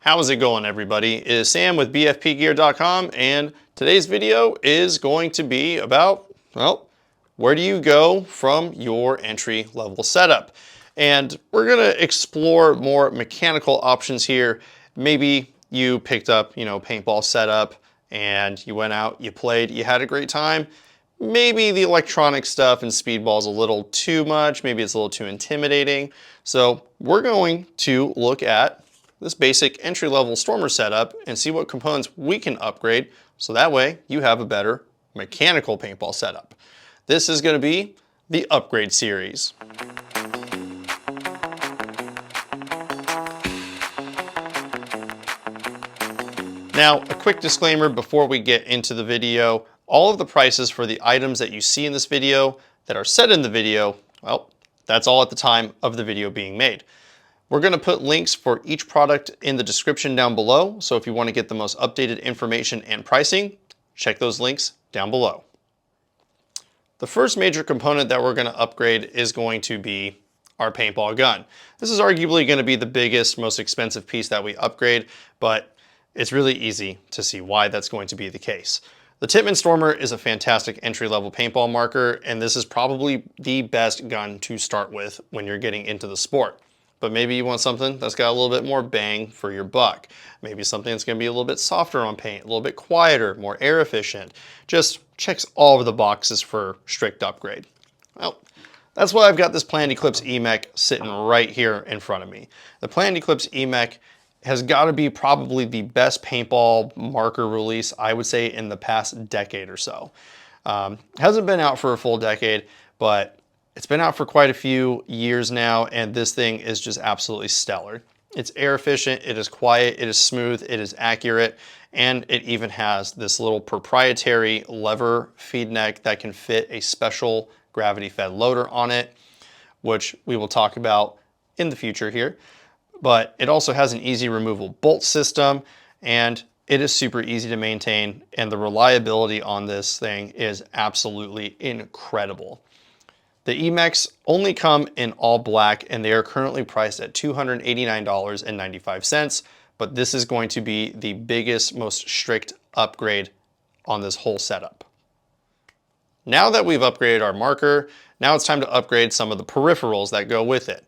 How's it going, everybody? It is Sam with BFPGear.com, and today's video is going to be about, well, where do you go from your entry-level setup? And we're gonna explore more mechanical options here. Maybe you picked up, paintball setup, and you went out, you played, you had a great time. Maybe the electronic stuff and speedball is a little too much. Maybe it's a little too intimidating. So we're going to look at this basic entry-level Stormer setup and see what components we can upgrade so that way you have a better mechanical paintball setup. This is going to be the upgrade series. Now, a quick disclaimer before we get into the video. All of the prices for the items that you see in this video that are said in the video, well, that's all at the time of the video being made. We're going to put links for each product in the description down below, so if you want to get the most updated information and pricing, check those links down below. The first major component that we're going to upgrade is going to be our paintball gun. This is arguably going to be the biggest, most expensive piece that we upgrade, but it's really easy to see why that's going to be the case. The Tippmann Stormer is a fantastic entry-level paintball marker, and this is probably the best gun to start with when you're getting into the sport. But maybe you want something that's got a little bit more bang for your buck. Maybe something that's going to be a little bit softer on paint, a little bit quieter, more air efficient. Just checks all of the boxes for strict upgrade. Well, that's why I've got this Planet Eclipse EMEK sitting right here in front of me. The Planet Eclipse EMEK has got to be probably the best paintball marker release, I would say, in the past decade or so. Hasn't been out for a full decade, but it's been out for quite a few years now, and this thing is just absolutely stellar. It's air efficient, it is quiet, it is smooth, it is accurate, and it even has this little proprietary lever feed neck that can fit a special gravity-fed loader on it, which we will talk about in the future here. But it also has an easy removal bolt system, and it is super easy to maintain, and the reliability on this thing is absolutely incredible. The EMEKs only come in all black, and they are currently priced at $289.95, but this is going to be the biggest, most strict upgrade on this whole setup. Now that we've upgraded our marker, now it's time to upgrade some of the peripherals that go with it.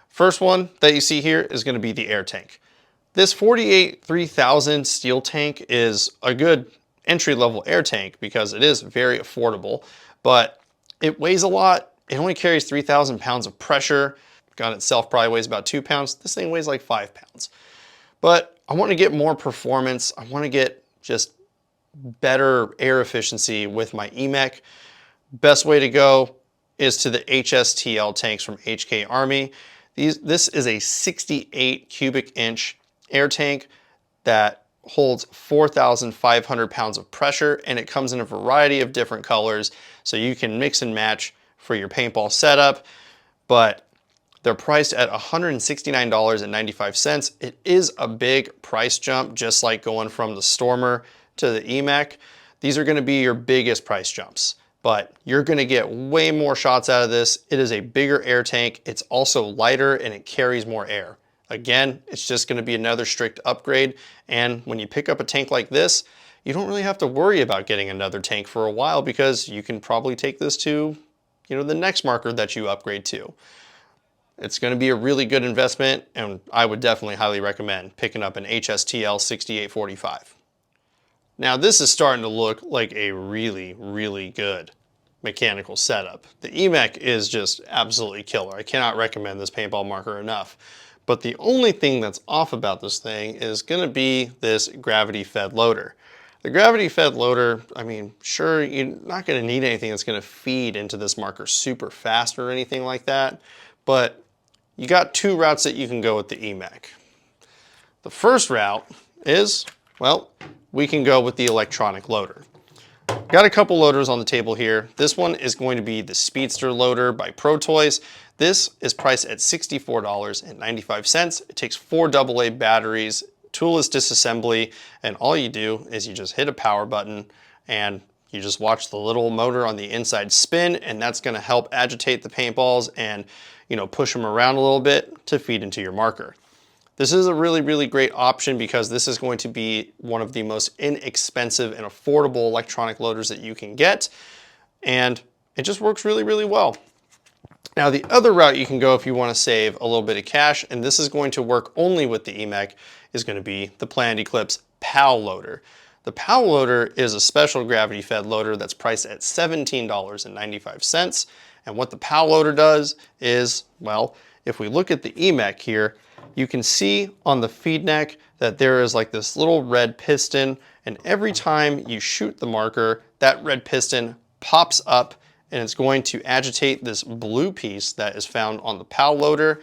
First one that you see here is going to be the air tank. This 48 3000 steel tank is a good entry-level air tank because it is very affordable, but it weighs a lot. It only carries 3,000 pounds of pressure. Gun itself probably weighs about 2 pounds. This thing weighs like 5 pounds. But I want to get more performance. I want to get just better air efficiency with my EMEK. Best way to go is to the HSTL tanks from HK Army. This is a 68 cubic inch air tank that holds 4,500 pounds of pressure, and it comes in a variety of different colors, so you can mix and match for your paintball setup, but they're priced at $169.95. It is a big price jump, just like going from the Stormer to the EMEK. These are going to be your biggest price jumps, but you're going to get way more shots out of this. It is a bigger air tank. It's also lighter, and it carries more air. Again, it's just going to be another strict upgrade, and when you pick up a tank like this, you don't really have to worry about getting another tank for a while because you can probably take this to the next marker that you upgrade to. It's going to be a really good investment, and I would definitely highly recommend picking up an HSTL 6845. Now this is starting to look like a really, really good mechanical setup. The EMEK is just absolutely killer. I cannot recommend this paintball marker enough. But the only thing that's off about this thing is going to be this gravity-fed loader. The gravity-fed loader, I mean, sure, you're not going to need anything that's going to feed into this marker super fast or anything like that, but you got two routes that you can go with the EMEK. The first route is, well, we can go with the electronic loader. Got a couple loaders on the table here. This one is going to be the Speedster Loader by Protoyz. This is priced at $64.95. It takes 4 AA batteries, toolless disassembly, and all you do is you just hit a power button and you just watch the little motor on the inside spin, and that's going to help agitate the paintballs and push them around a little bit to feed into your marker. This is a really, really great option because this is going to be one of the most inexpensive and affordable electronic loaders that you can get, and it just works really, really well. Now, the other route you can go if you want to save a little bit of cash, and this is going to work only with the EMEK, is going to be the Planet Eclipse PAL loader. The PAL loader is a special gravity-fed loader that's priced at $17.95. And what the PAL loader does is, well, if we look at the EMEK here, you can see on the feed neck that there is like this little red piston, and every time you shoot the marker, that red piston pops up and it's going to agitate this blue piece that is found on the PAL loader.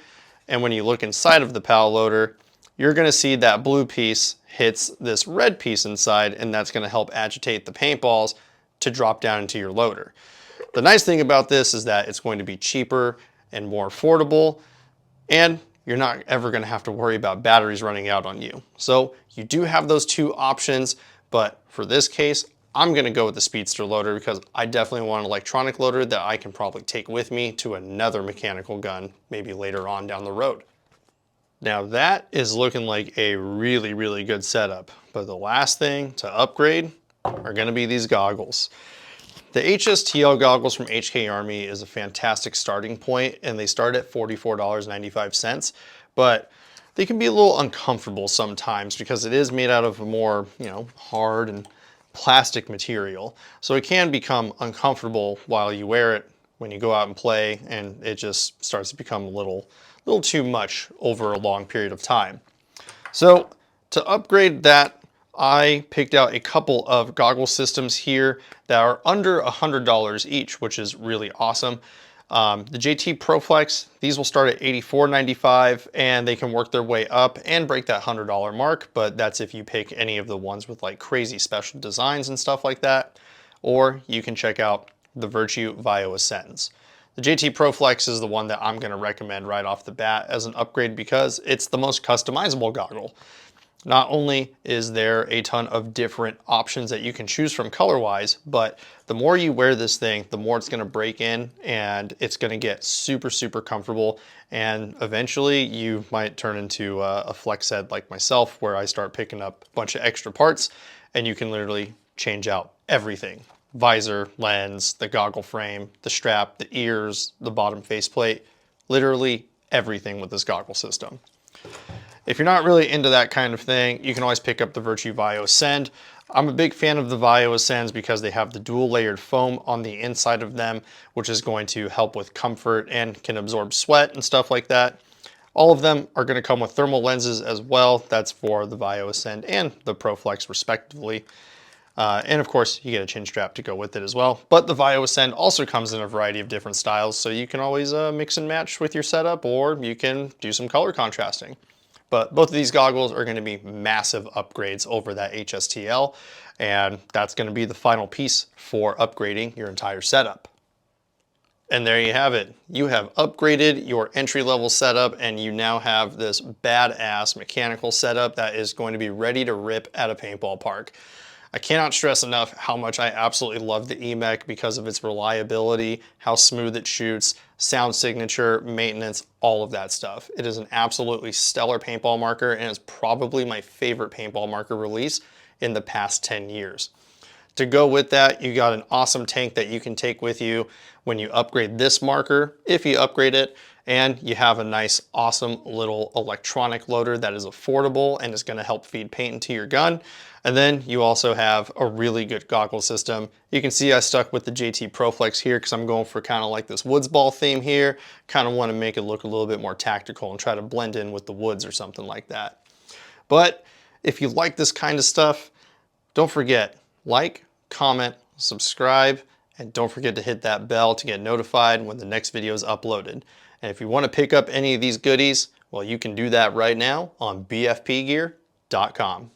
And when you look inside of the PAL loader, you're going to see that blue piece hits this red piece inside, and that's going to help agitate the paintballs to drop down into your loader. The nice thing about this is that it's going to be cheaper and more affordable, and you're not ever going to have to worry about batteries running out on you. So you do have those two options, but for this case, I'm going to go with the Speedster loader because I definitely want an electronic loader that I can probably take with me to another mechanical gun, maybe later on down the road. Now that is looking like a really, really good setup, but the last thing to upgrade are going to be these goggles. The HSTL goggles from HK Army is a fantastic starting point, and they start at $44.95, but they can be a little uncomfortable sometimes because it is made out of a more, hard and plastic material. So it can become uncomfortable while you wear it when you go out and play, and it just starts to become a little too much over a long period of time. So to upgrade that, I picked out a couple of goggle systems here that are under $100 each, which is really awesome. The JT ProFlex, these will start at $84.95, and they can work their way up and break that $100 mark, but that's if you pick any of the ones with like crazy special designs and stuff like that. Or you can check out the Virtue Vio Ascends. The JT ProFlex is the one that I'm going to recommend right off the bat as an upgrade because it's the most customizable goggle. Not only is there a ton of different options that you can choose from color-wise, but the more you wear this thing, the more it's going to break in, and it's going to get super, super comfortable. And eventually you might turn into a flex head like myself, where I start picking up a bunch of extra parts, and you can literally change out everything. Visor, lens, the goggle frame, the strap, the ears, the bottom faceplate, literally everything with this goggle system. If you're not really into that kind of thing, you can always pick up the Virtue Vio Ascend. I'm a big fan of the Vio Ascends because they have the dual layered foam on the inside of them, which is going to help with comfort and can absorb sweat and stuff like that. All of them are going to come with thermal lenses as well. That's for the Vio Ascend and the ProFlex respectively. And of course, you get a chin strap to go with it as well. But the Vio Ascend also comes in a variety of different styles, so you can always mix and match with your setup, or you can do some color contrasting. But both of these goggles are going to be massive upgrades over that HSTL, and that's going to be the final piece for upgrading your entire setup. And there you have it. You have upgraded your entry-level setup, and you now have this badass mechanical setup that is going to be ready to rip at a paintball park. I cannot stress enough how much I absolutely love the EMEK because of its reliability, how smooth it shoots, sound signature, maintenance, all of that stuff. It is an absolutely stellar paintball marker, and it's probably my favorite paintball marker release in the past 10 years. To go with that, you got an awesome tank that you can take with you when you upgrade this marker, if you upgrade it, and you have a nice, awesome little electronic loader that is affordable and is going to help feed paint into your gun. And then you also have a really good goggle system. You can see I stuck with the JT ProFlex here because I'm going for kind of like this woods ball theme here. Kind of want to make it look a little bit more tactical and try to blend in with the woods or something like that. But if you like this kind of stuff, don't forget, like, comment, subscribe, and don't forget to hit that bell to get notified when the next video is uploaded. And if you want to pick up any of these goodies, well, you can do that right now on BFPGear.com.